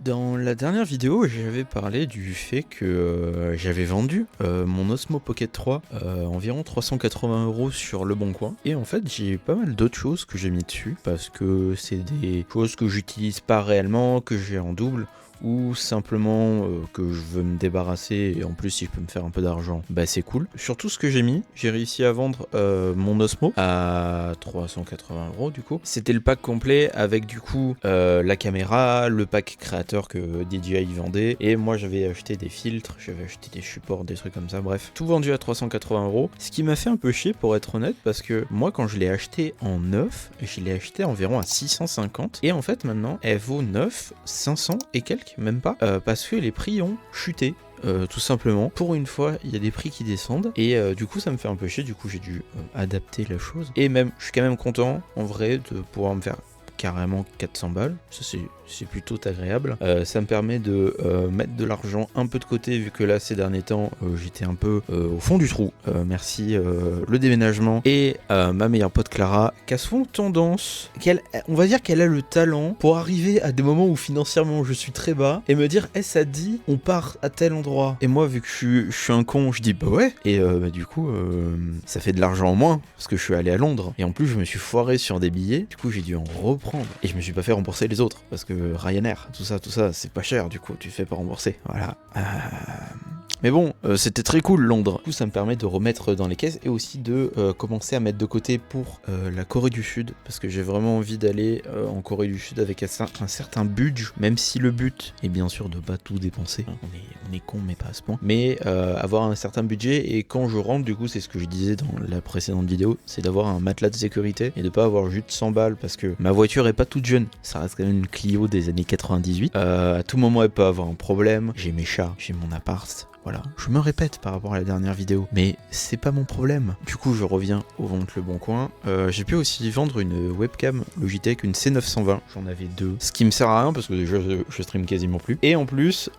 Dans la dernière vidéo, j'avais parlé du fait que j'avais vendu mon Osmo Pocket 3 environ 380 € sur Le Bon Coin. Et en fait, j'ai pas mal d'autres choses que j'ai mis dessus parce que c'est des choses que j'utilise pas réellement, que j'ai en double, ou simplement que je veux me débarrasser et en plus si je peux me faire un peu d'argent, bah c'est cool. Sur tout ce que j'ai mis, j'ai réussi à vendre mon Osmo à 380 € du coup. C'était le pack complet avec du coup la caméra, le pack créateur que DJI vendait, et moi j'avais acheté des filtres, j'avais acheté des supports, des trucs comme ça, bref. Tout vendu à 380 €, ce qui m'a fait un peu chier pour être honnête, parce que moi quand je l'ai acheté en neuf, je l'ai acheté environ à 650, et en fait maintenant elle vaut 500 et quelques, même pas, parce que les prix ont chuté. Tout simplement, pour une fois il y a des prix qui descendent et du coup ça me fait un peu chier, du coup j'ai dû adapter la chose, et même je suis quand même content en vrai de pouvoir me faire carrément 400 balles, ça c'est plutôt agréable. Ça me permet de mettre de l'argent un peu de côté, vu que là ces derniers temps j'étais un peu au fond du trou. Merci le déménagement et ma meilleure pote Clara, qui a souvent tendance, on va dire qu'elle a le talent pour arriver à des moments où financièrement je suis très bas et me dire ça te dit on part à tel endroit, et moi vu que je suis un con, je dis bah ouais, et du coup ça fait de l'argent en moins parce que je suis allé à Londres et en plus je me suis foiré sur des billets, du coup j'ai dû en reprendre et je me suis pas fait rembourser les autres parce que Ryanair, tout ça c'est pas cher, du coup tu te fais pas rembourser, voilà. Mais bon, c'était très cool Londres. Du coup, ça me permet de remettre dans les caisses et aussi de commencer à mettre de côté pour la Corée du Sud, parce que j'ai vraiment envie d'aller en Corée du Sud avec un certain budget, même si le but est bien sûr de pas tout dépenser. Hein, on est con, mais pas à ce point. Mais avoir un certain budget, et quand je rentre, du coup, c'est ce que je disais dans la précédente vidéo, c'est d'avoir un matelas de sécurité et de pas avoir juste 100 balles, parce que ma voiture est pas toute jeune. Ça reste quand même une Clio des années 98. À tout moment, elle peut avoir un problème. J'ai mes chats, j'ai mon appart. Voilà, je me répète par rapport à la dernière vidéo, mais c'est pas mon problème. Du coup, je reviens au vente Le Bon Coin. J'ai pu aussi vendre une webcam Logitech, une C920. J'en avais deux, ce qui me sert à rien parce que déjà je stream quasiment plus. Et en plus,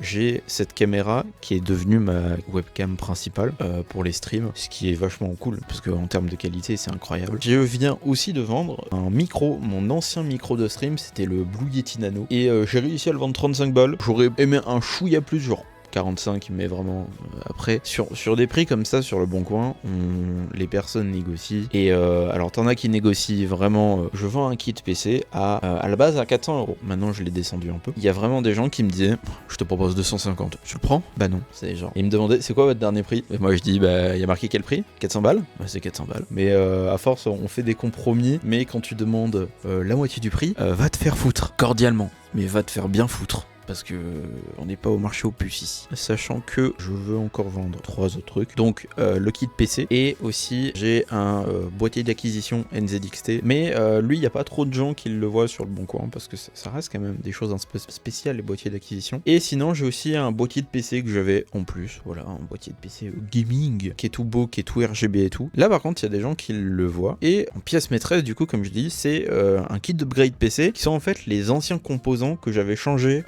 j'ai cette caméra qui est devenue ma webcam principale pour les streams, ce qui est vachement cool parce qu'en termes de qualité, c'est incroyable. Je viens aussi de vendre un micro, mon ancien micro de stream, c'était le Blue Yeti Nano, et j'ai réussi à le vendre 35 balles. J'aurais aimé un chouïa plus, genre 45, mais vraiment après sur des prix comme ça sur Le Bon Coin, les personnes négocient, et alors t'en as qui négocient vraiment. Je vends un kit PC à la base à 400 €, maintenant je l'ai descendu un peu. Il y a vraiment des gens qui me disaient je te propose 250, tu le prends? Bah non, c'est genre, ils me demandaient c'est quoi votre dernier prix, et moi je dis bah il y a marqué quel prix? 400 balles? Bah c'est 400 balles, mais à force on fait des compromis, mais quand tu demandes la moitié du prix, va te faire foutre cordialement, mais va te faire bien foutre, parce que on n'est pas au marché aux puces ici. Sachant que je veux encore vendre 3 autres trucs, donc le kit PC, et aussi j'ai un boîtier d'acquisition NZXT, mais lui il n'y a pas trop de gens qui le voient sur Le Bon Coin parce que ça reste quand même des choses un peu spéciales, les boîtiers d'acquisition. Et sinon j'ai aussi un boîtier de PC que j'avais en plus, voilà, un boîtier de PC gaming qui est tout beau, qui est tout RGB et tout. Là par contre il y a des gens qui le voient, et en pièce maîtresse du coup, comme je dis, c'est un kit d'upgrade PC qui sont en fait les anciens composants que j'avais changés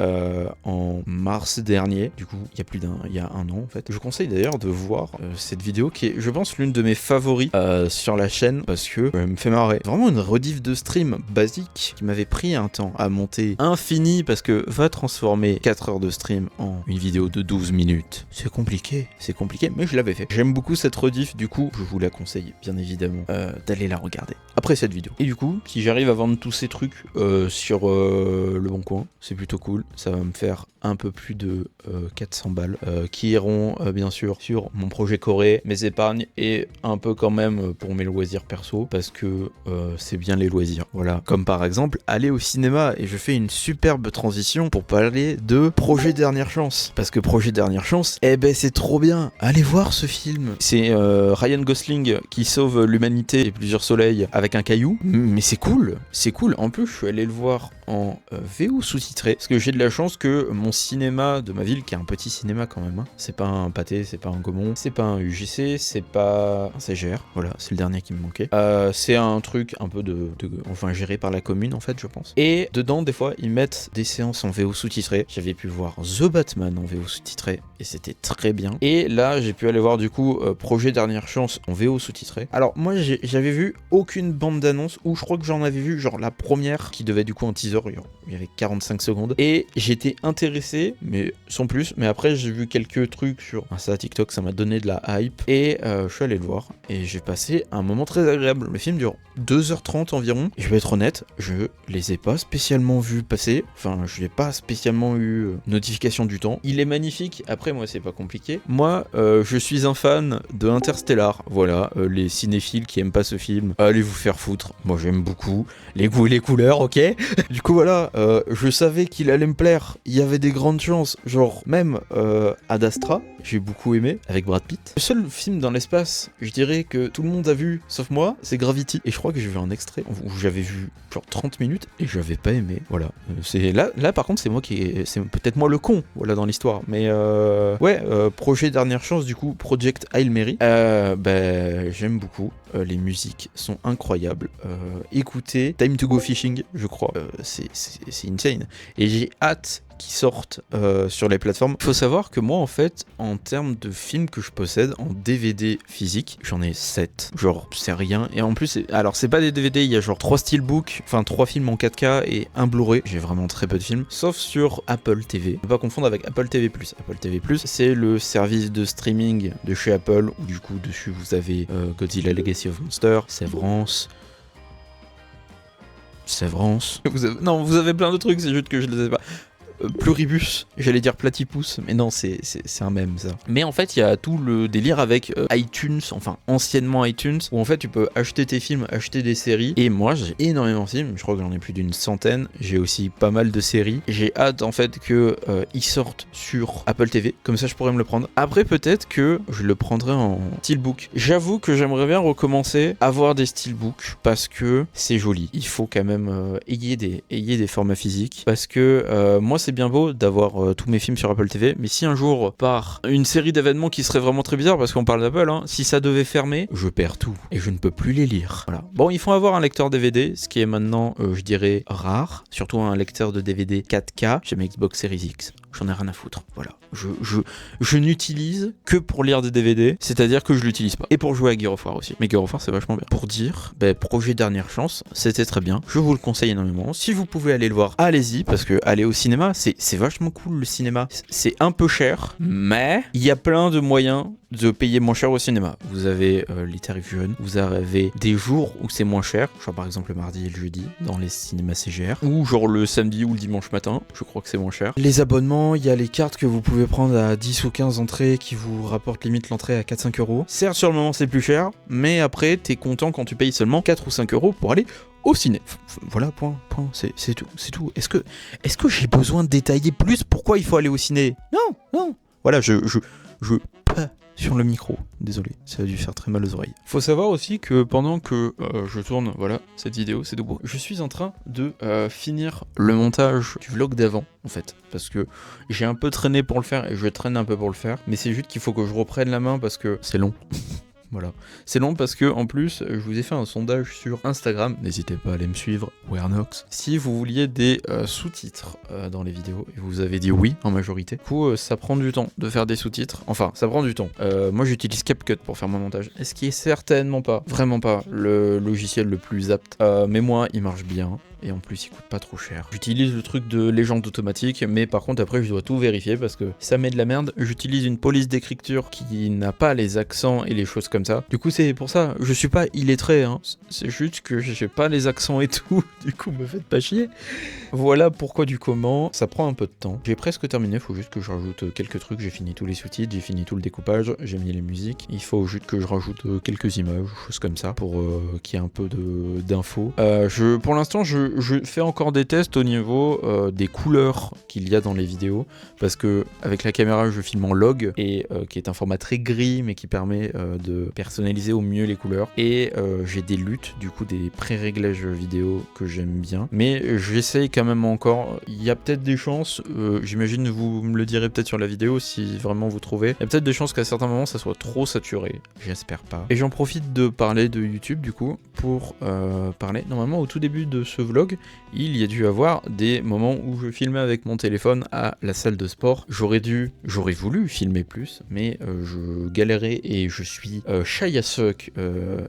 en mars dernier, du coup il y a un an en fait. Je vous conseille d'ailleurs de voir cette vidéo qui est, je pense, l'une de mes favoris sur la chaîne, parce que elle me fait marrer. Vraiment une rediff de stream basique qui m'avait pris un temps à monter infini, parce que va transformer 4 heures de stream en une vidéo de 12 minutes. C'est compliqué, mais je l'avais fait. J'aime beaucoup cette rediff, du coup je vous la conseille bien évidemment d'aller la regarder après cette vidéo. Et du coup, si j'arrive à vendre tous ces trucs sur Le Bon Coin, c'est plutôt cool. Ça va me faire un peu plus de 400 balles qui iront bien sûr sur mon projet Corée, mes épargnes, et un peu quand même pour mes loisirs perso, parce que c'est bien les loisirs, voilà, comme par exemple aller au cinéma. Et je fais une superbe transition pour parler de Projet Dernière Chance, parce que Projet Dernière Chance, c'est trop bien, allez voir ce film. C'est Ryan Gosling qui sauve l'humanité et plusieurs soleils avec un caillou, mais c'est cool. En plus je suis allé le voir en VO sous-titré, parce que j'ai de la chance que mon cinéma de ma ville, qui est un petit cinéma quand même, hein. C'est pas un Pâté, c'est pas un Gaumont, c'est pas un UGC, c'est pas un CGR, voilà, c'est le dernier qui me manquait. C'est un truc un peu enfin géré par la commune en fait, je pense. Et dedans, des fois, ils mettent des séances en VO sous-titré. J'avais pu voir The Batman en VO sous-titré et c'était très bien. Et là, j'ai pu aller voir du coup Projet Dernière Chance en VO sous-titré. Alors moi, j'avais vu aucune bande d'annonce, ou je crois que j'en avais vu genre la première qui devait du coup un teaser, il y avait 45 secondes. Et j'étais intéressé, mais sans plus. Mais après, j'ai vu quelques trucs sur Insta, TikTok, ça m'a donné de la hype. Et je suis allé le voir et j'ai passé un moment très agréable. Le film dure 2h30 environ. Et je vais être honnête, je les ai pas spécialement vus passer. Enfin, je n'ai pas spécialement eu notification du temps. Il est magnifique. Après, moi, c'est pas compliqué. Moi, je suis un fan de Interstellar. Voilà, les cinéphiles qui aiment pas ce film, allez vous faire foutre. Moi, j'aime beaucoup les goûts et les couleurs, ok. Du coup, voilà, je savais qu'il allait me plaire. Il y avait des grandes chances. Genre, même Ad Astra, j'ai beaucoup aimé, avec Brad Pitt. Le seul film dans l'espace, je dirais que tout le monde a vu, sauf moi, c'est Gravity. Et je crois que j'ai vu un extrait où j'avais vu genre 30 minutes et j'avais pas aimé. Voilà. C'est là par contre, c'est peut-être moi le con, voilà, dans l'histoire. Mais Projet Dernière Chance, du coup, Project Hail Mary. J'aime beaucoup. Les musiques sont incroyables. Écoutez, Time to Go Fishing, je crois. C'est insane. Et j'ai hâte qui sortent sur les plateformes. Il faut savoir que moi, en fait, en termes de films que je possède en DVD physique, j'en ai 7. Genre, c'est rien. Et en plus, alors c'est pas des DVD, il y a genre 3 steelbooks, enfin 3 films en 4K et un Blu-ray. J'ai vraiment très peu de films, sauf sur Apple TV. Ne pas confondre avec Apple TV+. Apple TV+, c'est le service de streaming de chez Apple, où du coup, dessus, vous avez Godzilla Legacy of Monsters, Severance. Vous avez plein de trucs, c'est juste que je les ai pas. Pluribus, j'allais dire Platypus, mais non, c'est un mème ça. Mais en fait, il y a tout le délire avec iTunes, enfin anciennement iTunes, où en fait tu peux acheter tes films, acheter des séries. Et moi, j'ai énormément de films, je crois que j'en ai plus d'une centaine. J'ai aussi pas mal de séries. J'ai hâte en fait que ils sortent sur Apple TV, comme ça je pourrais me le prendre. Après, peut-être que je le prendrai en steelbook. J'avoue que j'aimerais bien recommencer à avoir des steelbooks parce que c'est joli. Il faut quand même ayez des formats physiques parce que moi c'est bien beau d'avoir tous mes films sur Apple TV, mais si un jour par une série d'événements qui serait vraiment très bizarre, parce qu'on parle d'Apple, hein, si ça devait fermer, je perds tout et je ne peux plus les lire. Voilà. Bon, il faut avoir un lecteur DVD, ce qui est maintenant, je dirais, rare, surtout un lecteur de DVD 4K. J'ai ma Xbox Series X. J'en ai rien à foutre, voilà. Je n'utilise que pour lire des DVD, c'est-à-dire que je l'utilise pas. Et pour jouer à Gear of War aussi. Mais Gear of War, c'est vachement bien. Pour dire, Projet Dernière Chance, c'était très bien. Je vous le conseille énormément. Si vous pouvez aller le voir, allez-y, parce que aller au cinéma, c'est vachement cool le cinéma. C'est un peu cher, mais il y a plein de moyens de payer moins cher au cinéma. Vous avez les tarifs jeunes, vous avez des jours où c'est moins cher, genre par exemple le mardi et le jeudi dans les cinémas CGR, ou genre le samedi ou le dimanche matin, je crois que c'est moins cher. Les abonnements, il y a les cartes que vous pouvez prendre à 10 ou 15 entrées qui vous rapportent limite l'entrée à 4-5 euros. Certes, sur le moment c'est plus cher, mais après t'es content quand tu payes seulement 4 ou 5 euros pour aller au ciné. Voilà, point, c'est tout. Est-ce que j'ai besoin de détailler plus pourquoi il faut aller au ciné? Non. Voilà, je sur le micro, désolé, ça a dû faire très mal aux oreilles. Faut savoir aussi que pendant que je tourne, voilà, cette vidéo, c'est de beau. Je suis en train de finir le montage du vlog d'avant, en fait, parce que j'ai un peu traîné pour le faire et je traîne un peu pour le faire, mais c'est juste qu'il faut que je reprenne la main parce que c'est long. Voilà. C'est long parce que, en plus, je vous ai fait un sondage sur Instagram. N'hésitez pas à aller me suivre, Wernox. Si vous vouliez des sous-titres dans les vidéos, et vous avez dit oui en majorité. Du coup, ça prend du temps de faire des sous-titres. Enfin, ça prend du temps. Moi, j'utilise CapCut pour faire mon montage. Et ce qui est certainement pas, vraiment pas, le logiciel le plus apte. Mais moi, il marche bien. Et en plus il coûte pas trop cher. J'utilise le truc de légende automatique, mais par contre après je dois tout vérifier parce que ça met de la merde. J'utilise une police d'écriture qui n'a pas les accents et les choses comme ça. Du coup c'est pour ça, je suis pas illettré, hein. C'est juste que j'ai pas les accents et tout, du coup me faites pas chier. Voilà pourquoi du comment, ça prend un peu de temps. J'ai presque terminé, faut juste que je rajoute quelques trucs. J'ai fini tous les sous-titres, j'ai fini tout le découpage, j'ai mis les musiques. Il faut juste que je rajoute quelques images, choses comme ça, pour qu'il y ait un peu d'infos. Pour l'instant je fais encore des tests au niveau des couleurs qu'il y a dans les vidéos, parce que avec la caméra je filme en log, et qui est un format très gris mais qui permet de personnaliser au mieux les couleurs, et j'ai des luttes, du coup des pré-réglages vidéo que j'aime bien, mais j'essaye quand même encore. Il y a peut-être des chances, j'imagine vous me le direz peut-être sur la vidéo si vraiment vous trouvez, il y a peut-être des chances qu'à certains moments ça soit trop saturé, j'espère pas. Et j'en profite de parler de YouTube du coup pour parler, normalement au tout début de ce vlog, il y a dû avoir des moments où je filmais avec mon téléphone à la salle de sport. J'aurais voulu filmer plus, mais je galérais et je suis shy as fuck,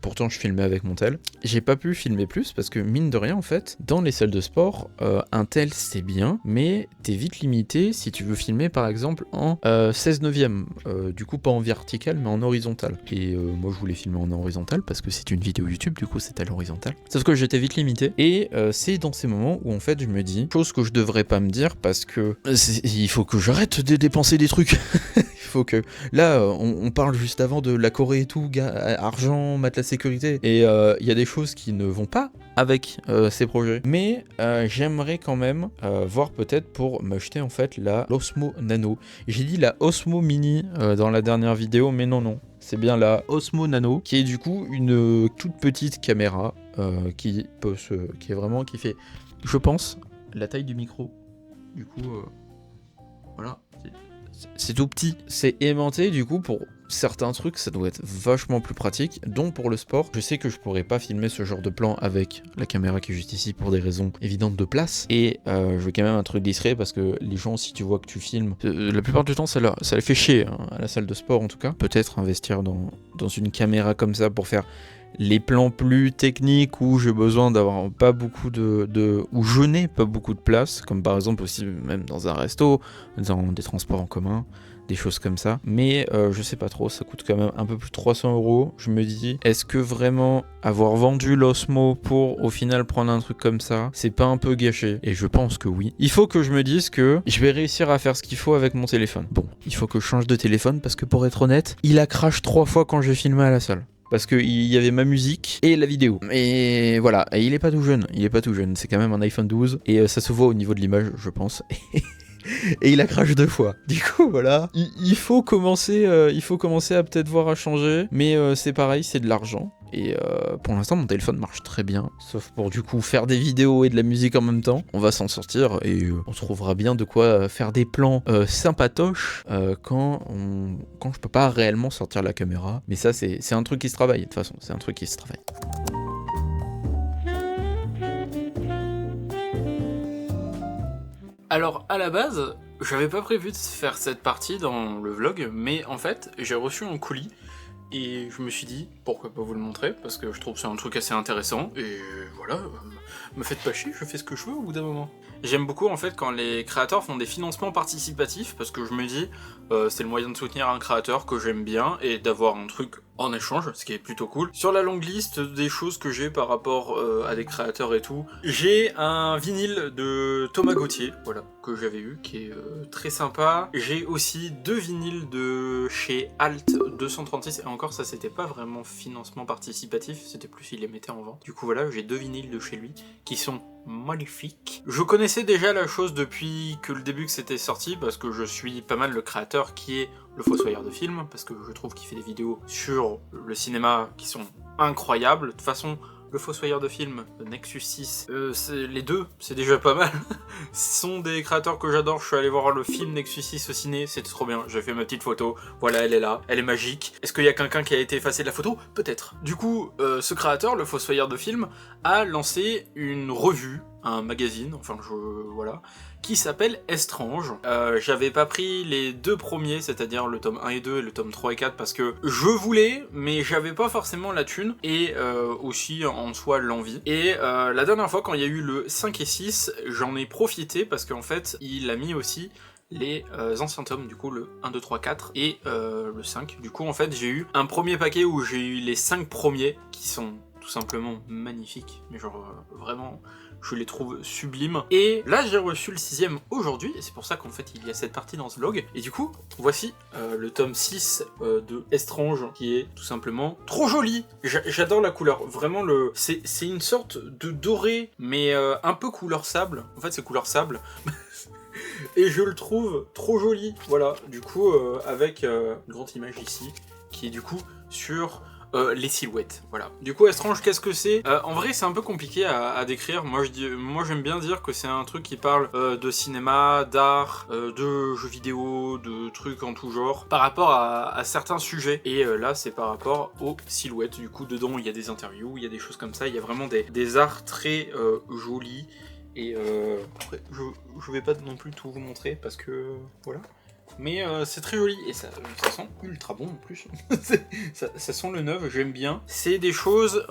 pourtant je filmais avec mon tel. J'ai pas pu filmer plus parce que mine de rien en fait, dans les salles de sport, un tel c'est bien, mais t'es vite limité si tu veux filmer par exemple en 16 neuvième, du coup pas en vertical mais en horizontal. Et moi je voulais filmer en horizontal parce que c'est une vidéo YouTube, du coup c'est à l'horizontale. Sauf que j'étais vite limité, et c'est dans ces moments où en fait je me dis, chose que je devrais pas me dire parce que il faut que j'arrête de dépenser des trucs. Il faut que... Là, on parle juste avant de la Corée et tout, argent, matelas sécurité, et il y a des choses qui ne vont pas avec ces projets. Mais j'aimerais quand même voir peut-être pour m'acheter en fait la Osmo Nano. J'ai dit la Osmo Mini dans la dernière vidéo, mais non. C'est bien la Osmo Nano, qui est du coup une toute petite caméra qui fait, je pense, la taille du micro. Du coup, voilà, c'est tout petit. C'est aimanté, du coup, pour certains trucs, ça doit être vachement plus pratique, dont pour le sport. Je sais que je pourrais pas filmer ce genre de plan avec la caméra qui est juste ici pour des raisons évidentes de place, et je veux quand même un truc discret parce que les gens, si tu vois que tu filmes, la plupart du temps ça les fait chier, hein, à la salle de sport en tout cas. Peut-être investir dans une caméra comme ça pour faire les plans plus techniques où j'ai besoin d'avoir pas beaucoup où je n'ai pas beaucoup de place, comme par exemple aussi même dans un resto, dans des transports en commun, des choses comme ça. Mais je sais pas trop, ça coûte quand même un peu plus de 300 €. Je me dis, est-ce que vraiment avoir vendu l'Osmo pour au final prendre un truc comme ça, c'est pas un peu gâché? Et je pense que oui. Il faut que je me dise que je vais réussir à faire ce qu'il faut avec mon téléphone. Bon, il faut que je change de téléphone parce que pour être honnête, il a crash 3 fois quand j'ai filmé à la salle. Parce qu'il y avait ma musique et la vidéo. Et voilà, et il est pas tout jeune, c'est quand même un iPhone 12, et ça se voit au niveau de l'image, je pense. Et il a crash 2 fois. Du coup, voilà. Il faut commencer à peut-être voir à changer, mais c'est pareil, c'est de l'argent. Et pour l'instant, mon téléphone marche très bien, sauf pour du coup faire des vidéos et de la musique en même temps. On va s'en sortir et on trouvera bien de quoi faire des plans sympatoches quand je peux pas réellement sortir la caméra. Mais ça, c'est un truc qui se travaille, de toute façon, c'est un truc qui se travaille. Alors à la base, j'avais pas prévu de faire cette partie dans le vlog, mais en fait j'ai reçu un colis et je me suis dit pourquoi pas vous le montrer, parce que je trouve que c'est un truc assez intéressant, et voilà, me faites pas chier, je fais ce que je veux au bout d'un moment. J'aime beaucoup en fait quand les créateurs font des financements participatifs, parce que je me dis c'est le moyen de soutenir un créateur que j'aime bien et d'avoir un truc en échange, ce qui est plutôt cool. Sur la longue liste des choses que j'ai par rapport à des créateurs et tout, j'ai un vinyle de Thomas Gauthier, voilà, que j'avais eu, qui est très sympa. J'ai aussi 2 vinyles de chez Alt 236, et encore ça c'était pas vraiment financement participatif, c'était plus il les mettait en vente. Du coup voilà, j'ai 2 vinyles de chez lui, qui sont magnifiques. Je connaissais déjà la chose depuis que le début que c'était sorti, parce que je suis pas mal le créateur qui est le Fossoyeur de film, parce que je trouve qu'il fait des vidéos sur le cinéma qui sont incroyables. De toute façon, le Fossoyeur de film, Nexus 6, les deux, c'est déjà pas mal. Ce sont des créateurs que j'adore. Je suis allé voir le film Nexus 6 au ciné, c'était trop bien. J'ai fait ma petite photo, voilà, elle est là, elle est magique. Est-ce qu'il y a quelqu'un qui a été effacé de la photo? Peut-être. Du coup, ce créateur, le Fossoyeur de film, a lancé une revue, un magazine, enfin voilà, qui s'appelle Estrange. J'avais pas pris les 2 premiers, c'est-à-dire le tome 1 et 2 et le tome 3 et 4, parce que je voulais, mais j'avais pas forcément la thune, et aussi en soi l'envie. Et la dernière fois, quand il y a eu le 5 et 6, j'en ai profité, parce qu'en fait, il a mis aussi les anciens tomes, du coup le 1, 2, 3, 4 et le 5. Du coup en fait j'ai eu un premier paquet où j'ai eu les 5 premiers qui sont tout simplement magnifiques, mais genre vraiment je les trouve sublimes. Et là j'ai reçu le 6ème aujourd'hui, et c'est pour ça qu'en fait il y a cette partie dans ce vlog. Et du coup, voici le tome 6 de Estrange, qui est tout simplement trop joli. J'adore la couleur, vraiment c'est une sorte de doré, mais un peu couleur sable. En fait c'est couleur sable. Et je le trouve trop joli, voilà, du coup avec une grande image ici, qui est du coup sur les silhouettes, voilà. Du coup Estrange, qu'est-ce que c'est? En vrai c'est un peu compliqué à décrire, moi j'aime bien dire que c'est un truc qui parle de cinéma, d'art, de jeux vidéo, de trucs en tout genre, par rapport à certains sujets, et là c'est par rapport aux silhouettes, du coup dedans il y a des interviews, il y a des choses comme ça, il y a vraiment des arts très jolis. Et après, je vais pas non plus tout vous montrer parce que voilà. Mais c'est très joli et ça sent ultra bon en plus. ça sent le neuf, j'aime bien. C'est des choses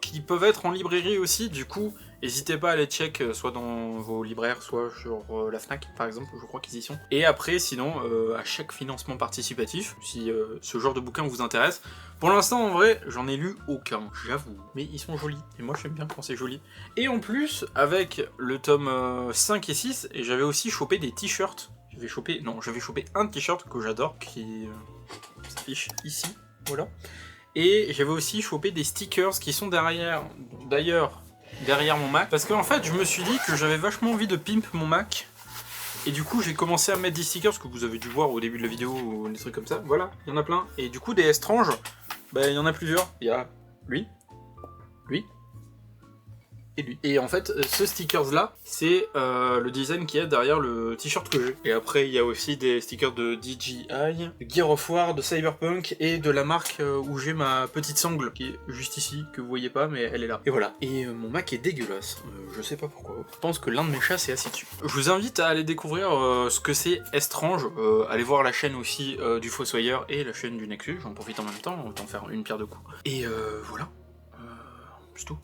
qui peuvent être en librairie aussi, du coup, n'hésitez pas à les check soit dans vos libraires, soit sur la Fnac par exemple, je crois qu'ils y sont. Et après, sinon, à chaque financement participatif, si ce genre de bouquin vous intéresse, pour l'instant, en vrai, j'en ai lu aucun, j'avoue. Mais ils sont jolis, et moi j'aime bien quand c'est joli. Et en plus, avec le tome 5 et 6, et j'avais aussi chopé des t-shirts. J'avais chopé un t-shirt que j'adore, qui s'affiche ici, voilà. Et j'avais aussi chopé des stickers qui sont derrière mon Mac. Parce qu'en fait, je me suis dit que j'avais vachement envie de pimp mon Mac. Et du coup, j'ai commencé à mettre des stickers, ce que vous avez dû voir au début de la vidéo, ou des trucs comme ça. Voilà, il y en a plein. Et du coup, des Estranges, bah, il y en a plusieurs. Il y a lui, et lui. Et en fait, ce stickers là, c'est le design qu'il y a derrière le t-shirt que j'ai. Et après, il y a aussi des stickers de DJI, de Gear of War, de Cyberpunk, et de la marque où j'ai ma petite sangle, qui est juste ici, que vous voyez pas, mais elle est là. Et voilà. Et mon Mac est dégueulasse. Je sais pas pourquoi. Je pense que l'un de mes chats s'est assis dessus. Je vous invite à aller découvrir ce que c'est Estrange. Allez voir la chaîne aussi du Fossoyeur et la chaîne du Nexus. J'en profite en même temps, autant faire une pierre deux coups. Et voilà. C'est tout.